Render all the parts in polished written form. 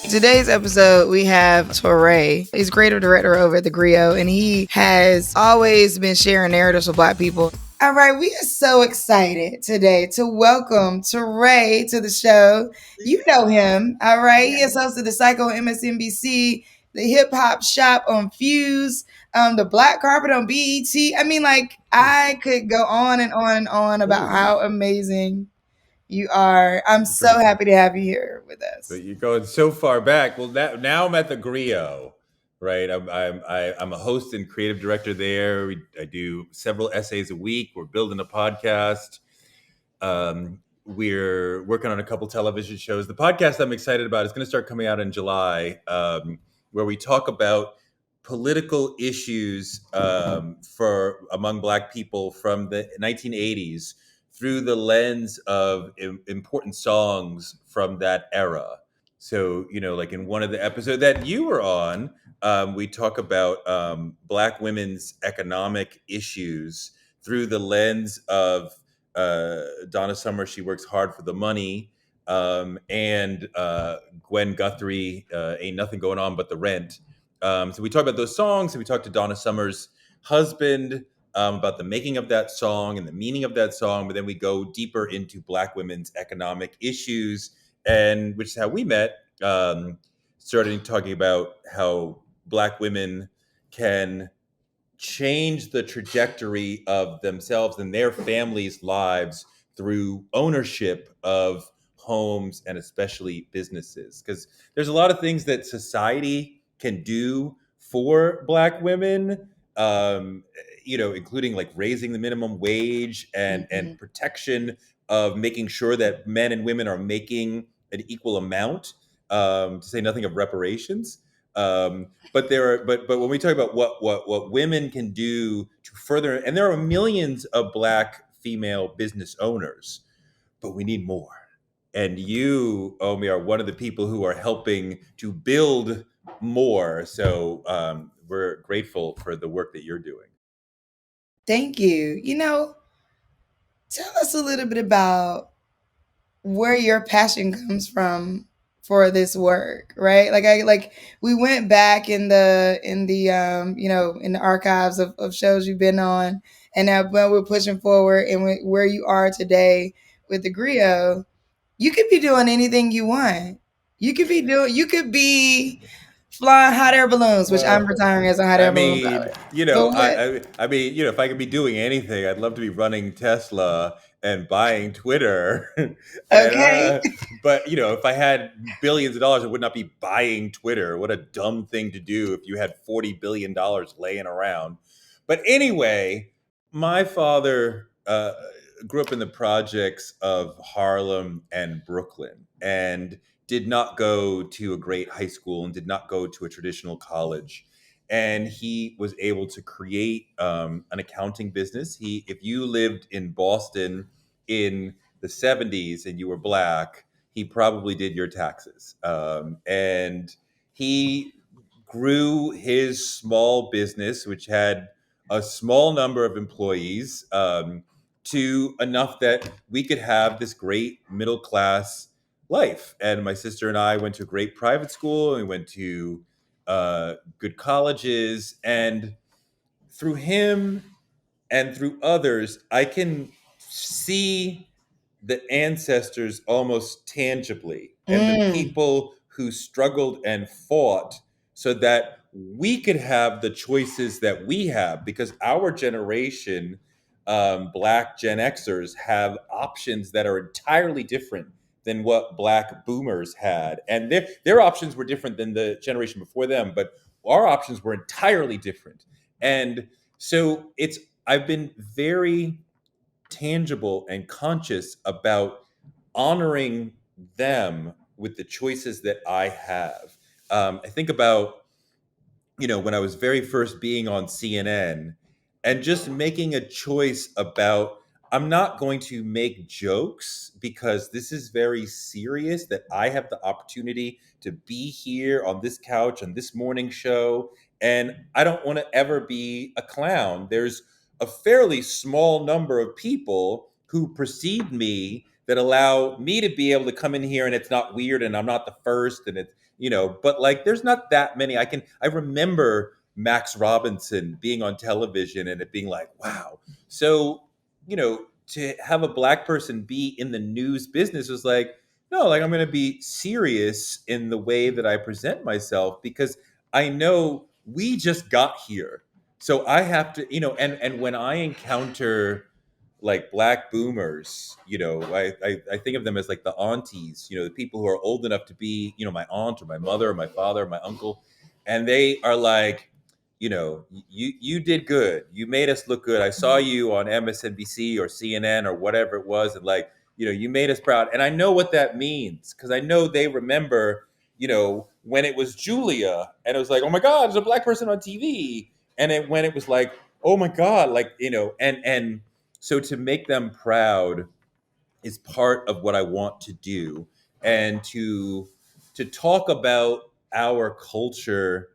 Today's episode, we have Touré. He's creative director over at the Griot, and he has always been sharing narratives with Black people. All right, we are so excited today to welcome Touré to the show. You know him, all right? He is host of the Psycho on MSNBC, the Hip Hop Shop on Fuse, the Black Carpet on BET. I mean, like, I could go on and on and on about how amazing you are. I'm so happy to have you here with us. So you're going so far back. Well, now I'm at the Griot, right? I'm a host and creative director there. I do several essays a week. We're building a podcast. We're working on a couple television shows. The podcast I'm excited about is going to start coming out in July, where we talk about political issues for among Black people from the 1980s through the lens of important songs from that era. So, like in one of the episodes that you were on, we talk about Black women's economic issues through the lens of Donna Summer, She Works Hard for the Money, and Gwen Guthrie, Ain't Nothing Going On But the Rent. So we talk about those songs, and we talk to Donna Summer's husband about the making of that song and the meaning of that song, but then we go deeper into Black women's economic issues, and which is how we met, starting talking about how Black women can change the trajectory of themselves and their families' lives through ownership of homes and especially businesses. Because there's a lot of things that society can do for Black women, including like raising the minimum wage and protection of making sure that men and women are making an equal amount, to say nothing of reparations. But when we talk about what women can do to further, and there are millions of Black female business owners, but we need more. And you, Omi, are one of the people who are helping to build more. So we're grateful for the work that you're doing. Thank you. Tell us a little bit about where your passion comes from for this work, right? We went back in the in the archives of shows you've been on, and now when we're pushing forward and where you are today with the Griot, you could be doing anything you want. You could be flying hot air balloons, which I'm retiring as a hot air balloon pilot. If I could be doing anything, I'd love to be running Tesla and buying Twitter. Okay. But if I had billions of dollars, I would not be buying Twitter. What a dumb thing to do if you had $40 billion laying around. But anyway, my father grew up in the projects of Harlem and Brooklyn, and did not go to a great high school and did not go to a traditional college. And he was able to create an accounting business. If you lived in Boston in the 70s and you were Black, he probably did your taxes. And he grew his small business, which had a small number of employees, to enough that we could have this great middle class life. And my sister and I went to a great private school, and we went to good colleges. And through him and through others, I can see the ancestors almost tangibly, and the people who struggled and fought so that we could have the choices that we have, because our generation, Black Gen Xers, have options that are entirely different than what Black boomers had. And their options were different than the generation before them, but our options were entirely different. And so I've been very tangible and conscious about honoring them with the choices that I have. I think about, when I was very first being on CNN and just making a choice about, I'm not going to make jokes because this is very serious, that I have the opportunity to be here on this couch on this morning show. And I don't want to ever be a clown. There's a fairly small number of people who precede me that allow me to be able to come in here and it's not weird and I'm not the first and it's, but like there's not that many. I remember Max Robinson being on television and it being like, wow. So, to have a black person be in the news business was like, no, like I'm going to be serious in the way that I present myself because I know we just got here. So I have to, and when I encounter like black boomers, I think of them as like the aunties, the people who are old enough to be, my aunt or my mother or my father or my uncle. And they are like, you did good. You made us look good. I saw you on MSNBC or CNN or whatever it was. And like, you made us proud. And I know what that means because I know they remember, when it was Julia and it was like, oh my God, there's a black person on TV. And when it was like, oh my God, like, and so to make them proud is part of what I want to do. And to talk about our culture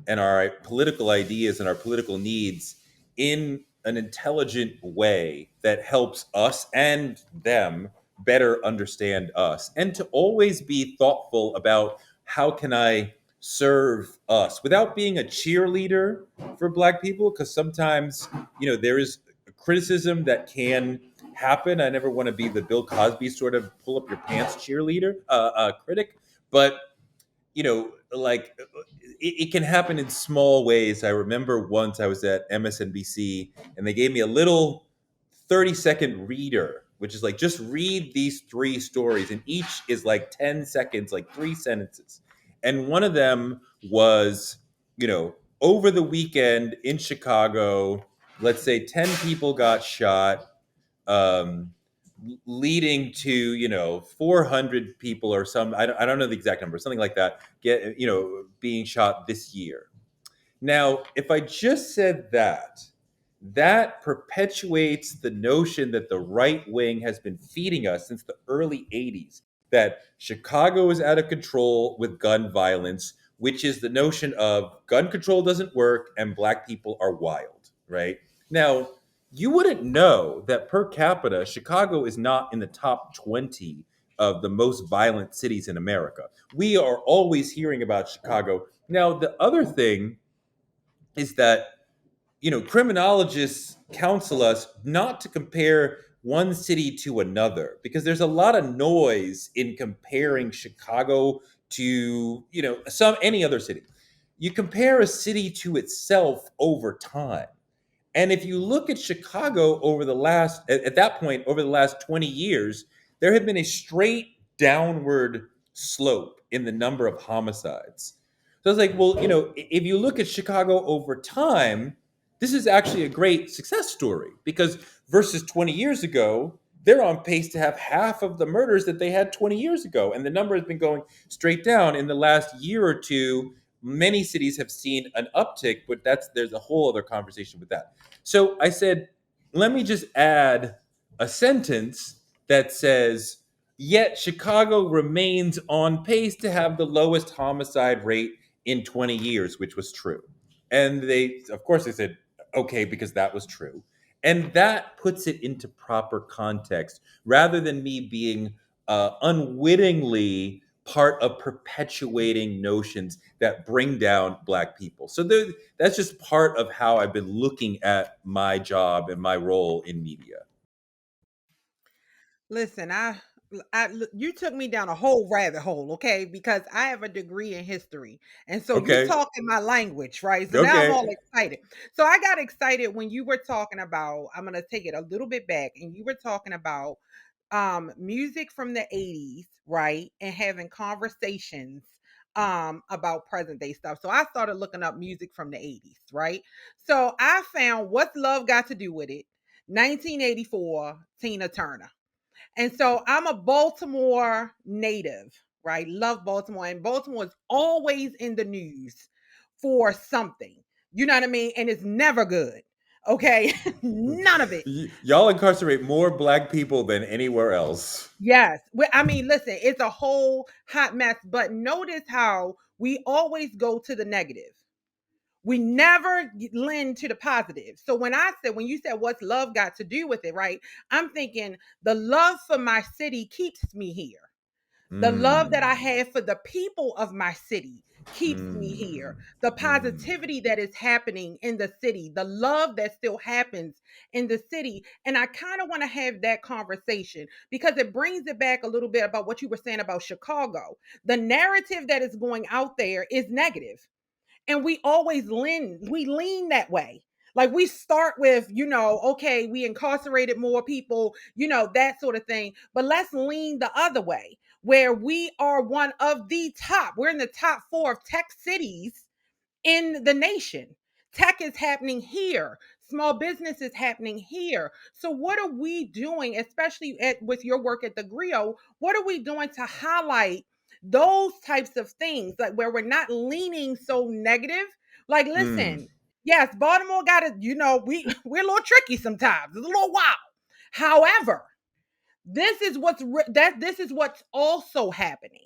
and our political ideas and our political needs in an intelligent way that helps us and them better understand us and to always be thoughtful about how can I serve us without being a cheerleader for black people because sometimes there is criticism that can happen. I never want to be the Bill Cosby sort of pull up your pants cheerleader critic, but like it can happen in small ways. I remember once I was at MSNBC and they gave me a little 30-second reader, which is like just read these three stories, and each is like 10 seconds, like three sentences. And one of them was, over the weekend in Chicago, let's say 10 people got shot. Um, Leading to 400 people or some I don't know the exact number, something like that, get being shot this year. Now if I just said that perpetuates the notion that the right wing has been feeding us since the early 80s, that Chicago is out of control with gun violence, which is the notion of gun control doesn't work and black people are wild, right? Now you wouldn't know that per capita, Chicago is not in the top 20 of the most violent cities in America. We are always hearing about Chicago. Now, the other thing is that, criminologists counsel us not to compare one city to another because there's a lot of noise in comparing Chicago to, any other city. You compare a city to itself over time. And if you look at Chicago over the last, at that point, over the last 20 years, there had been a straight downward slope in the number of homicides. So I was like, well, if you look at Chicago over time, this is actually a great success story because versus 20 years ago, they're on pace to have half of the murders that they had 20 years ago. And the number has been going straight down in the last year or two. Many cities have seen an uptick, but there's a whole other conversation with that. So I said, let me just add a sentence that says, yet Chicago remains on pace to have the lowest homicide rate in 20 years, which was true. And of course, they said, okay, because that was true. And that puts it into proper context rather than me being unwittingly part of perpetuating notions that bring down black people. So that's just part of how I've been looking at my job and my role in media. Listen, you took me down a whole rabbit hole, okay? Because I have a degree in history, and so you Okay. talking my language, right? So now I'm Okay. all excited. So I got excited when you were talking about. I'm gonna take it a little bit back, and you were talking about music from the '80s, right? And having conversations about present day stuff. So I started looking up music from the '80s, right? So I found What's Love Got to Do with It, 1984, Tina Turner. And so I'm a Baltimore native, right? Love Baltimore. And Baltimore is always in the news for something. You know what I mean? And it's never good. Okay. None of it. Y'all incarcerate more black people than anywhere else. Yes. I mean, listen, it's a whole hot mess. But notice how we always go to the negative. We never lend to the positive. So when you said what's love got to do with it, right? I'm thinking the love for my city keeps me here. The love that I Mm, have for the people of my city keeps me here. mm, The mm, positivity that is happening in the city, the love that still happens in the city. And I kind of want to have that conversation because it brings it back a little bit about what you were saying about Chicago. The narrative that is going out there is negative, and we lean that way. Like we start with, okay, we incarcerated more people, that sort of thing, but let's lean the other way, where we are one of the top, we're in the top 4 of tech cities in the nation. Tech is happening here. Small business is happening here. So what are we doing, especially with your work at the Griot? What are we doing to highlight those types of things, like where we're not leaning so negative? Like, mm. listen, yes, Baltimore got it. We're a little tricky sometimes. It's a little wild. However, this is what's also happening.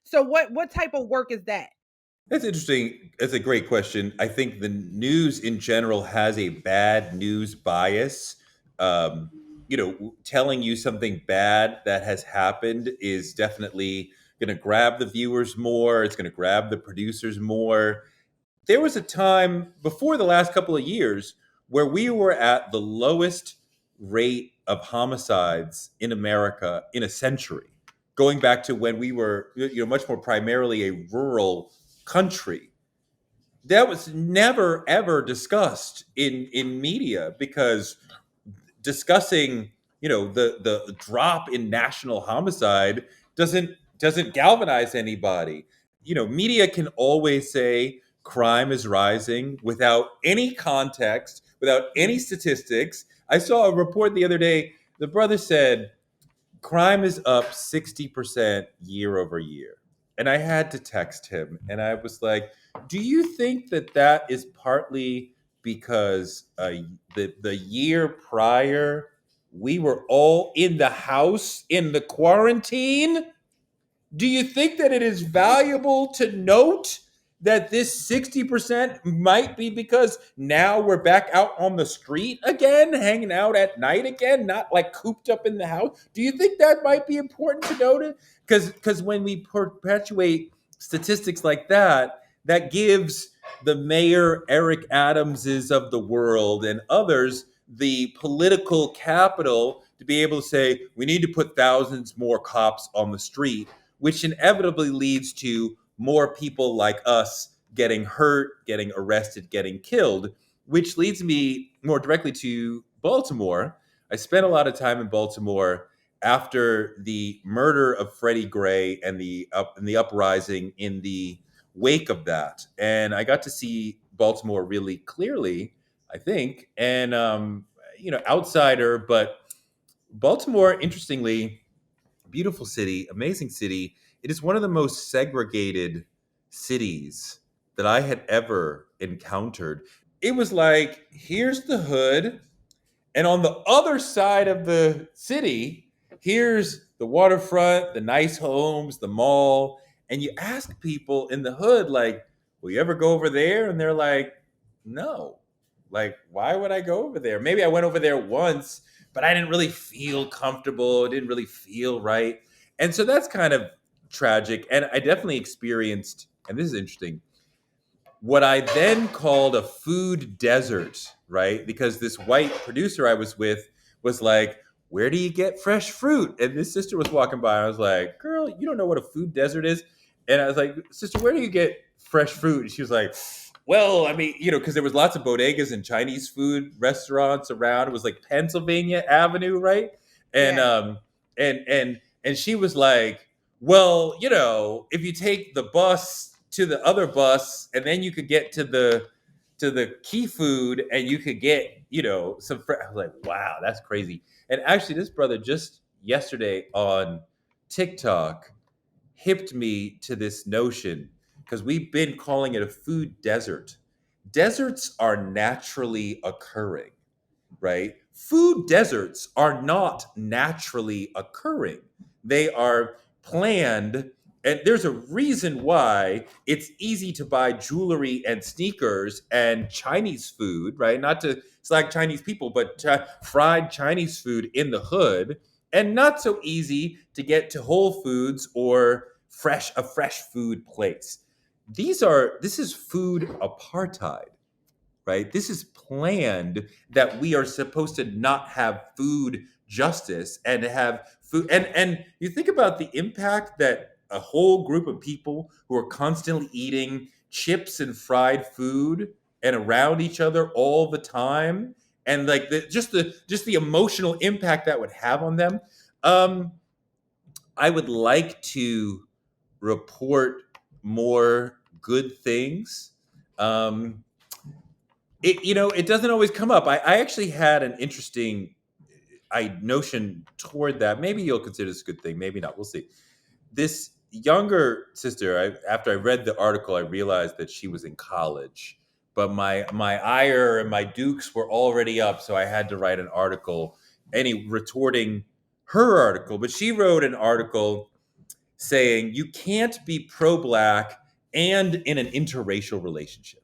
So what type of work is that? That's interesting. That's a great question. I think the news in general has a bad news bias. Um, telling you something bad that has happened is definitely going to grab the viewers more. It's going to grab the producers more. There was a time before the last couple of years where we were at the lowest rate of homicides in America in a century, going back to when we were, much more primarily a rural country. That was never ever discussed in media because discussing the drop in national homicide doesn't galvanize anybody. Media can always say crime is rising without any context, without any statistics. I saw a report the other day. The brother said crime is up 60% year over year. And I had to text him and I was like, do you think that that is partly because the year prior we were all in the house in the quarantine? Do you think that it is valuable to note that this 60% might be because now we're back out on the street again, hanging out at night again, not like cooped up in the house? Do you think that might be important to note? Because when we perpetuate statistics like that, that gives the Mayor Eric Adamses of the world and others the political capital to be able to say, we need to put thousands more cops on the street, which inevitably leads to more people like us getting hurt, getting arrested, getting killed, which leads me more directly to Baltimore. I spent a lot of time in Baltimore after the murder of Freddie Gray and the uprising in the wake of that, and I got to see Baltimore really clearly, I think. And outsider, but Baltimore, interestingly, beautiful city, amazing city. It is one of the most segregated cities that I had ever encountered. It was like, here's the hood, and on the other side of the city, here's the waterfront, the nice homes, the mall. And you ask people in the hood, like, will you ever go over there? And they're like, no. Like, why would I go over there? Maybe I went over there once, but I didn't really feel comfortable. It didn't really feel right. And so that's kind of tragic. And I definitely experienced, and this is interesting, what I then called a food desert, right? Because this white producer I was with was like, where do you get fresh fruit? And this sister was walking by. And I was like, girl, you don't know what a food desert is? And I was like, sister, where do you get fresh fruit? And she was like, well, I mean, because there was lots of bodegas and Chinese food restaurants around. It was like Pennsylvania Avenue, right? And Yes. and she was like, well, if you take the bus to the other bus, and then you could get to the key food, and you could get, I was like, wow, that's crazy. And actually, this brother just yesterday on TikTok hipped me to this notion because we've been calling it a food desert. Deserts are naturally occurring, right? Food deserts are not naturally occurring. They are planned And there's a reason why it's easy to buy jewelry and sneakers and Chinese food, right? Not to slag Chinese people, but fried Chinese food in the hood, and not so easy to get to Whole Foods or a fresh food place. This is food apartheid, right? This is planned that we are supposed to not have food justice and have food. And you think about the impact that a whole group of people who are constantly eating chips and fried food and around each other all the time, and like just the emotional impact that would have on them. Um, I would like to report more good things. Um, it doesn't always come up. I actually had an interesting notion toward that. Maybe you'll consider this a good thing, maybe not, we'll see. This younger sister, after I read the article, I realized that she was in college, but my ire and my dukes were already up, so I had to write an article retorting her article. But she wrote an article saying you can't be pro-black and in an interracial relationship.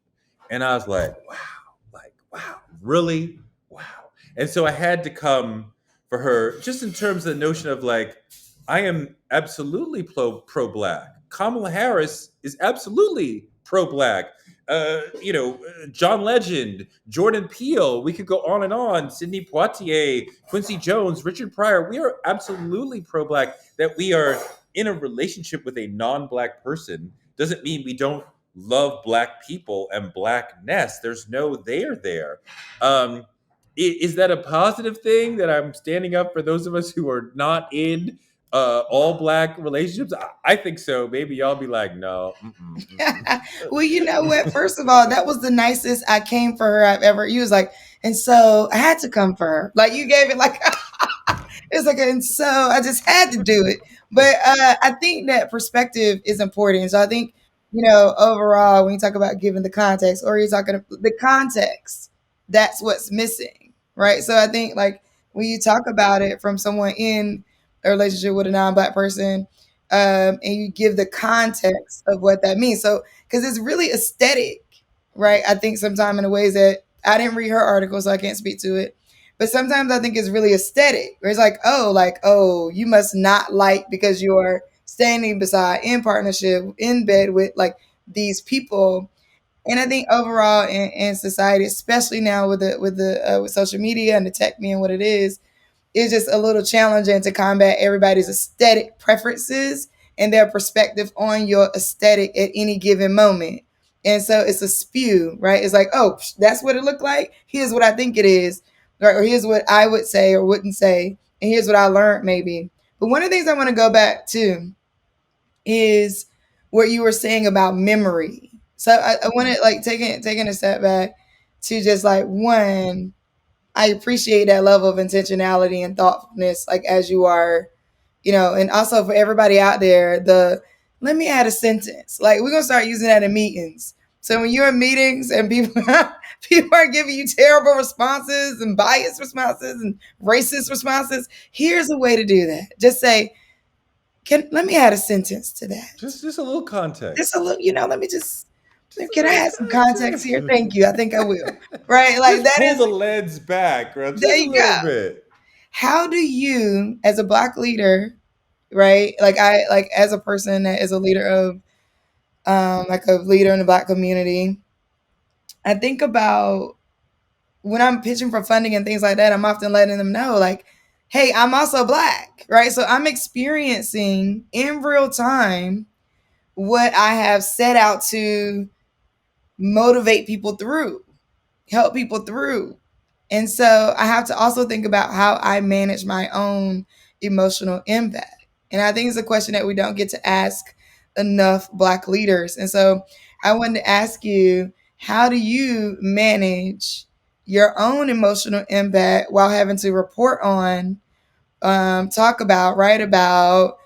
And I was like, wow, really? Wow. And so I had to come for her just in terms of the notion of like, I am absolutely pro-black. Kamala Harris is absolutely pro-black. John Legend, Jordan Peele, we could go on and on. Sidney Poitier, Quincy Jones, Richard Pryor. We are absolutely pro-black. That we are in a relationship with a non-black person doesn't mean we don't love black people and blackness. There's no there there. Is that a positive thing that I'm standing up for those of us who are not in all black relationships? I think so. Maybe y'all be like, no. Well, you know what? First of all, that was the nicest I came for her I've ever. You was like, and so I had to come for her. Like you gave it like it's like, and so I just had to do it. But I think that perspective is important. So I think overall, when you talk about giving the context, or you're talking the context, that's what's missing, right? So I think like when you talk about it from someone in a relationship with a non-black person, and you give the context of what that means. So because it's really aesthetic, right? I think sometimes in the ways that I didn't read her article, so I can't speak to it. But sometimes I think it's really aesthetic. Where it's like, oh, you must not like because you're standing beside in partnership in bed with like these people. And I think overall in society, especially now with social media and the tech being what it is, it's just a little challenging to combat everybody's aesthetic preferences and their perspective on your aesthetic at any given moment. And so it's a spew, right? It's like, oh, that's what it looked like. Here's what I think it is, right? Or here's what I would say or wouldn't say, and here's what I learned maybe. But one of the things I want to go back to is what you were saying about memory. So I want to like taking a step back to just like one, I appreciate that level of intentionality and thoughtfulness, like as you are, and also for everybody out there, let me add a sentence. Like we're gonna start using that in meetings. So when you're in meetings and people people are giving you terrible responses and biased responses and racist responses, here's a way to do that. Just say, let me add a sentence to that. Just a little Just context. a little, let me just Just a can I little add some context here? context. Thank you. I think I will. Right? Like Just that pull is the lens back, bro. there Just a you go. little bit. How do you, as a black leader, right? Like as a person that is a leader of like a leader in the black community, I think about when I'm pitching for funding and things like that, I'm often letting them know like, hey, I'm also black, right? So I'm experiencing in real time what I have set out to motivate people through, help people through. And so I have to also think about how I manage my own emotional impact. And I think it's a question that we don't get to ask enough black leaders. And so I wanted to ask you, how do you manage your own emotional impact while having to report on, talk about, write about,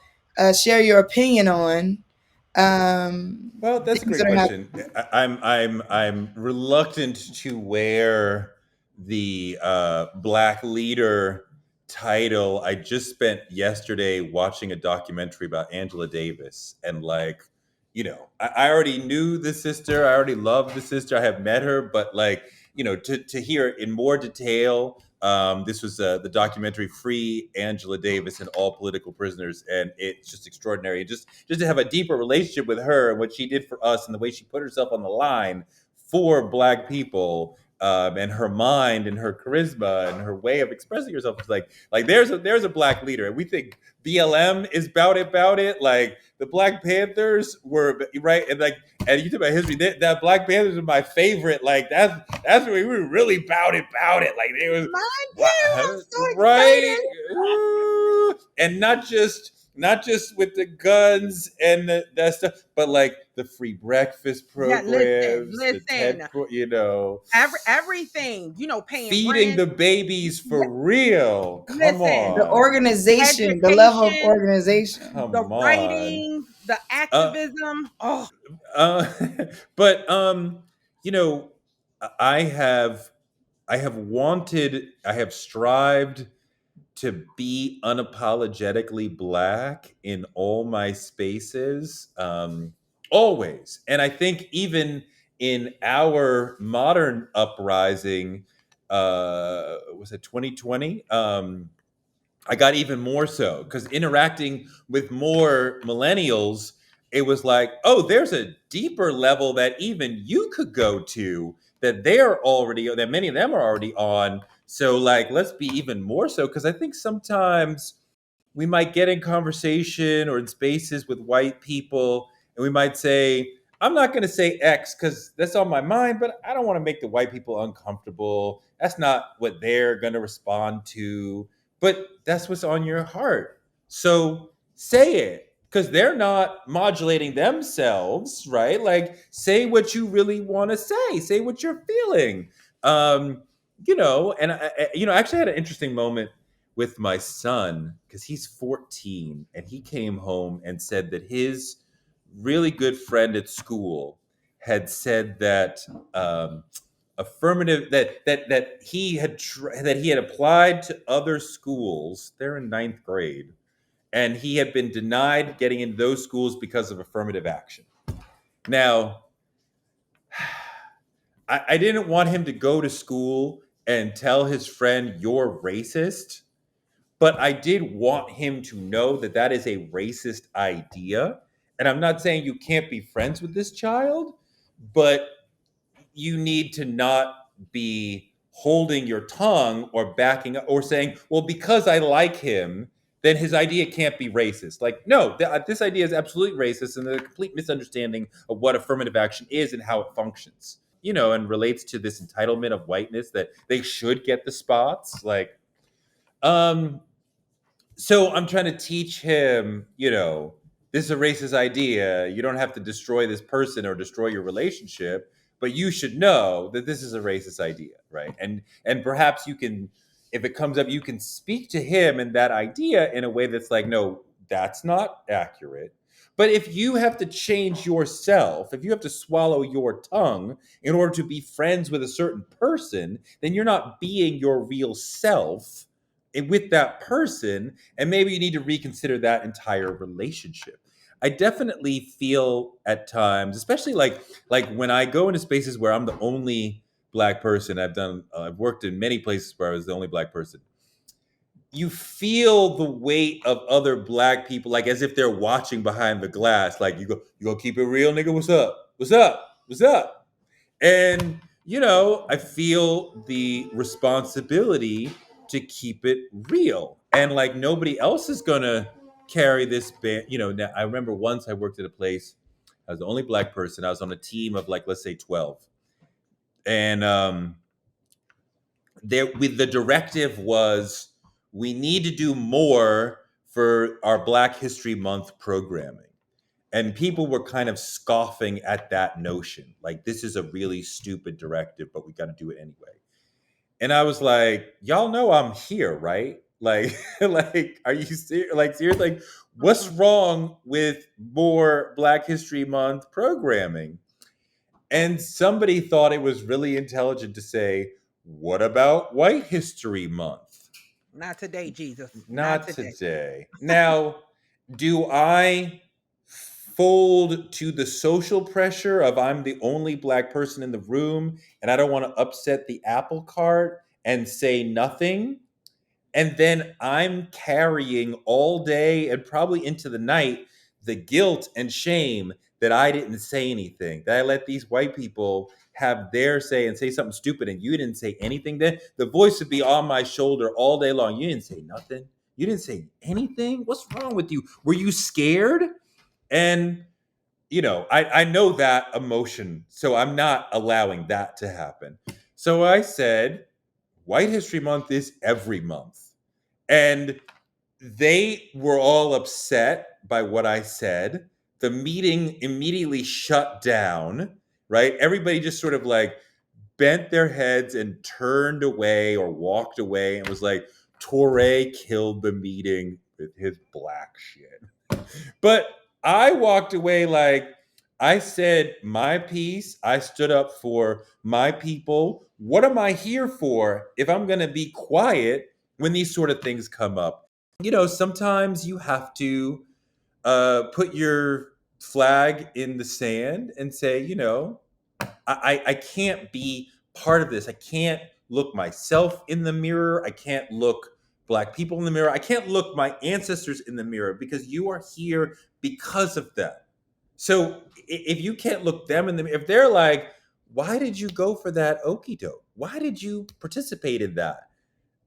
share your opinion on Well, that's a things great that are happening? question. I'm reluctant to wear the black leader title. I just spent yesterday watching a documentary about Angela Davis, and like, I already knew the sister. I already loved the sister. I have met her, but like, to hear it in more detail. This was the documentary "Free Angela Davis and All Political Prisoners," and it's just extraordinary. Just to have a deeper relationship with her and what she did for us, and the way she put herself on the line for Black people, and her mind and her charisma and her way of expressing herself is like there's a Black leader, and we think BLM is about it. Like the Black Panthers were right, and you talk about history. That Black Panthers are my favorite. Like that's where we were really about it. Like they was Mine too. I'm so right, excited. and not just with the guns and that stuff, but like the free breakfast Yeah, listen, programs, the listen. TED, Everything, paying feeding rent. the babies for Yeah, real. Come listen, The on, organization, the level of education, organization. the come on. writings, the Uh, activism. Oh, uh, but you know, I have, I have strived to be unapologetically Black in all my spaces, always. And I think even in our modern uprising, was it 2020? I got even more so because interacting with more millennials, it was like, oh, there's a deeper level that even you could go to, that that many of them are already on. So, like, let's be even more so, because I think sometimes we might get in conversation or in spaces with white people, and we might say, I'm not going to say X because that's on my mind, but I don't want to make the white people uncomfortable. That's not what they're going to respond to, but that's what's on your heart. So say it, because they're not modulating themselves, right? Like, say what you really want to say what you're feeling. And I actually had an interesting moment with my son, because he's 14, and he came home and said that his really good friend at school had said that, affirmative that he had applied to other schools. They're in ninth grade, and he had been denied getting into those schools because of affirmative action. Now, I didn't want him to go to school and tell his friend, "You're racist," but I did want him to know that that is a racist idea. And I'm not saying you can't be friends with this child, but you need to not be holding your tongue or backing up or saying, well, because I like him, then his idea can't be racist. Like, no, this idea is absolutely racist and a complete misunderstanding of what affirmative action is and how it functions, and relates to this entitlement of whiteness that they should get the spots. Like, um, so I'm trying to teach him, this is a racist idea. You don't have to destroy this person or destroy your relationship, but you should know that this is a racist idea, right? And perhaps you can, if it comes up, you can speak to him and that idea in a way that's like, no, that's not accurate. But if you have to change yourself, if you have to swallow your tongue in order to be friends with a certain person, then you're not being your real self with that person, and maybe you need to reconsider that entire relationship. I definitely feel at times, especially like when I go into spaces where I'm the only Black person. I've worked in many places where I was the only Black person. You feel the weight of other Black people, like as if they're watching behind the glass. Like, you go keep it real, nigga. What's up? What's up? What's up? And, I feel the responsibility to keep it real. And like nobody else is going to carry this band. Now, I remember once I worked at a place, I was the only Black person. I was on a team of, like, let's say 12. And the directive was, we need to do more for our Black History Month programming. And people were kind of scoffing at that notion. Like, this is a really stupid directive, but we got to do it anyway. And I was like, y'all know I'm here, right? Like, like, are you serious? Like, seriously, like, what's mm-mm. wrong with more Black History Month programming? And somebody thought it was really intelligent to say, what about White History Month? Not today, Jesus. Not Not today. today. Now, do I fold to the social pressure of I'm the only black person in the room and I don't want to upset the apple cart and say nothing? And then I'm carrying all day and probably into the night the guilt and shame that I didn't say anything, that I let these white people have their say and say something stupid and you didn't say anything. Then the voice would be on my shoulder all day long. You didn't say nothing. You didn't say anything. What's wrong with you? Were you scared? And I know that emotion, so I'm not allowing that to happen. So I said, White History Month is every month. And they were all upset by what I said. The meeting immediately shut down, right? Everybody just sort of like bent their heads and turned away or walked away and was like, Touré killed the meeting with his black shit. But I walked away like, I said my piece. I stood up for my people. What am I here for if I'm going to be quiet when these sort of things come up? Sometimes you have to put your flag in the sand and say, I can't be part of this. I can't look myself in the mirror. I can't look black people in the mirror. I can't look my ancestors in the mirror because you are here because of them. So if you can't look them in the mirror, if they're like, why did you go for that okie doke? Why did you participate in that?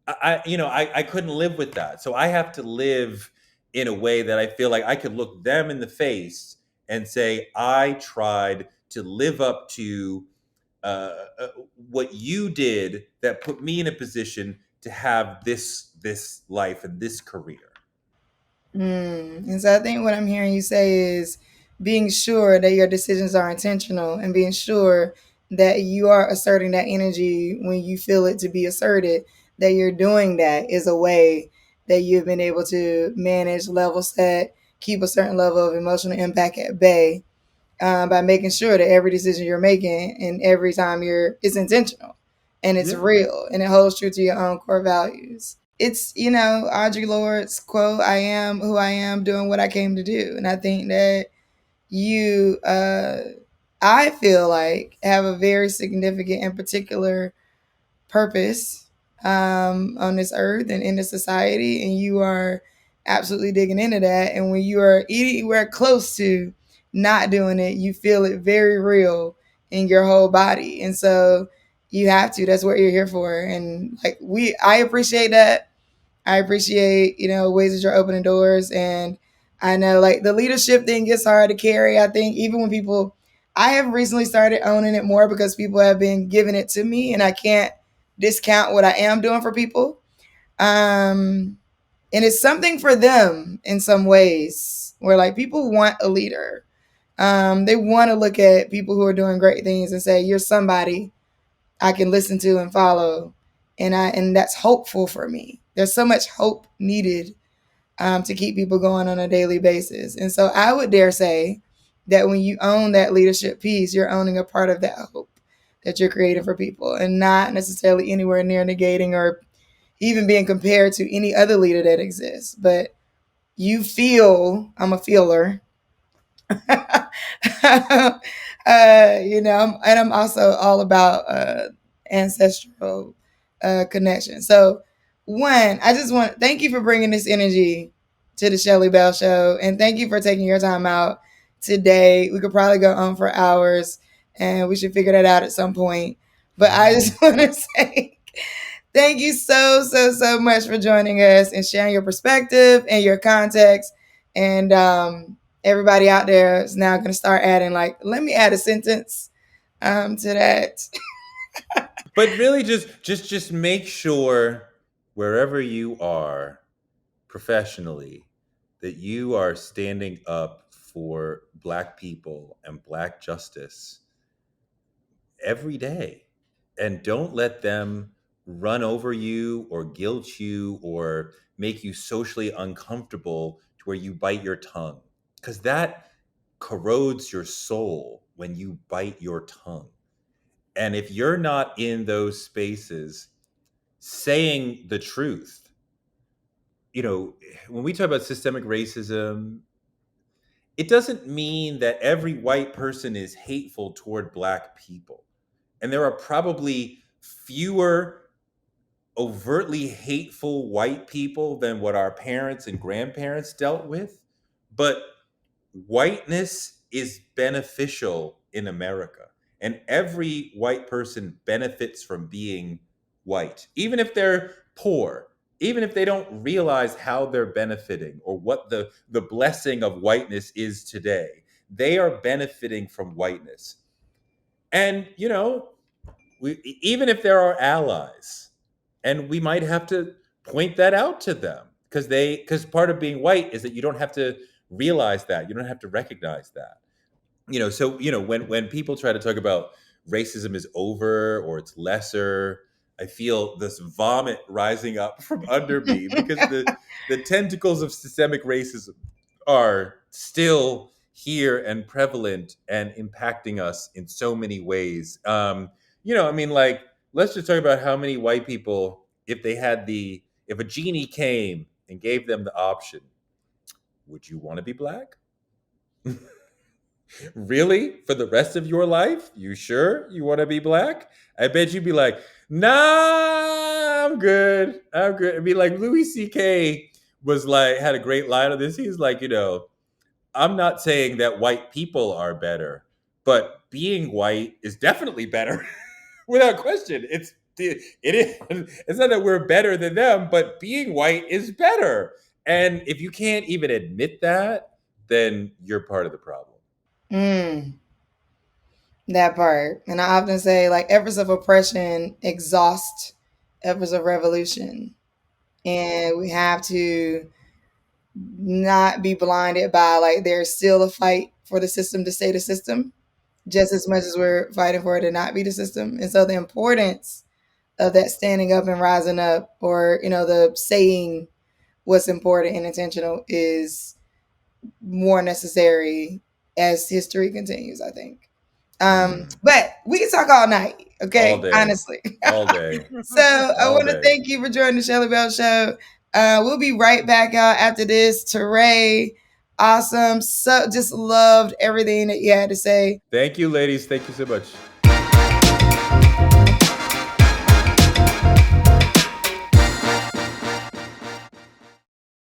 I couldn't live with that. So I have to live in a way that I feel like I could look them in the face and say, I tried to live up to what you did that put me in a position to have this life and this career. And so I think what I'm hearing you say is being sure that your decisions are intentional and being sure that you are asserting that energy when you feel it to be asserted, that you're doing that is a way that you've been able to manage, level set, keep a certain level of emotional impact at bay, by making sure that every decision you're making and every time it's intentional and it's Yeah. real and it holds true to your own core values. It's, Audre Lorde's quote, I am who I am doing what I came to do. And I think that you, I feel like, have a very significant and particular purpose, on this earth and in this society. And you are absolutely digging into that. And when you are anywhere close to not doing it, you feel it very real in your whole body. And so you have to, that's what you're here for. And like, I appreciate that. I appreciate, ways that you're opening doors. And I know like the leadership thing gets hard to carry. I think even when I have recently started owning it more because people have been giving it to me and I can't discount what I am doing for people. And it's something for them in some ways where like people want a leader. They want to look at people who are doing great things and say, you're somebody I can listen to and follow. And that's hopeful for me. There's so much hope needed, to keep people going on a daily basis. And so I would dare say that when you own that leadership piece, you're owning a part of that hope that you're creating for people and not necessarily anywhere near negating or even being compared to any other leader that exists. But you feel, I'm a feeler, and I'm also all about ancestral connection. So, one, I just want thank you for bringing this energy to the Shelly Bell Show, and thank you for taking your time out today. We could probably go on for hours, and we should figure that out at some point. But I just want to say thank you so, so, so much for joining us and sharing your perspective and your context. And everybody out there is now going to start adding, like, let me add a sentence to that. But really just make sure wherever you are professionally that you are standing up for black people and black justice every day, and don't let them run over you or guilt you or make you socially uncomfortable to where you bite your tongue, because that corrodes your soul when you bite your tongue. And if you're not in those spaces saying the truth, when we talk about systemic racism, it doesn't mean that every white person is hateful toward black people. And there are probably fewer overtly hateful white people than what our parents and grandparents dealt with. But whiteness is beneficial in America. And every white person benefits from being white, even if they're poor, even if they don't realize how they're benefiting or what the blessing of whiteness is today. They are benefiting from whiteness. And, even if there are allies, and we might have to point that out to them because part of being white is that you don't have to realize that, you don't have to recognize that. So when people try to talk about racism is over or it's lesser, I feel this vomit rising up from under me because the tentacles of systemic racism are still here and prevalent and impacting us in so many ways. Like, let's just talk about how many white people, if a genie came and gave them the option, would you want to be black? Really? For the rest of your life? You sure you want to be black? I bet you'd be like, nah, I'm good. I'm good. I mean, like Louis C.K. had a great line on this. He's like, I'm not saying that white people are better, but being white is definitely better. Without question. It's not that we're better than them, but being white is better. And if you can't even admit that, then you're part of the problem. Mm, that part. And I often say, like, efforts of oppression exhaust efforts of revolution. And we have to not be blinded by, like, there's still a fight for the system to stay the system, just as much as we're fighting for it to not be the system. And so the importance of that standing up and rising up, or, the saying what's important and intentional, is more necessary as history continues, I think. But we can talk all night, All okay? day. Honestly. All day. So I All want to day. thank you for joining the Shelly Bell Show. We'll be right back out after this. Touré, awesome. So just loved everything that you had to say. Thank you, ladies. Thank you so much.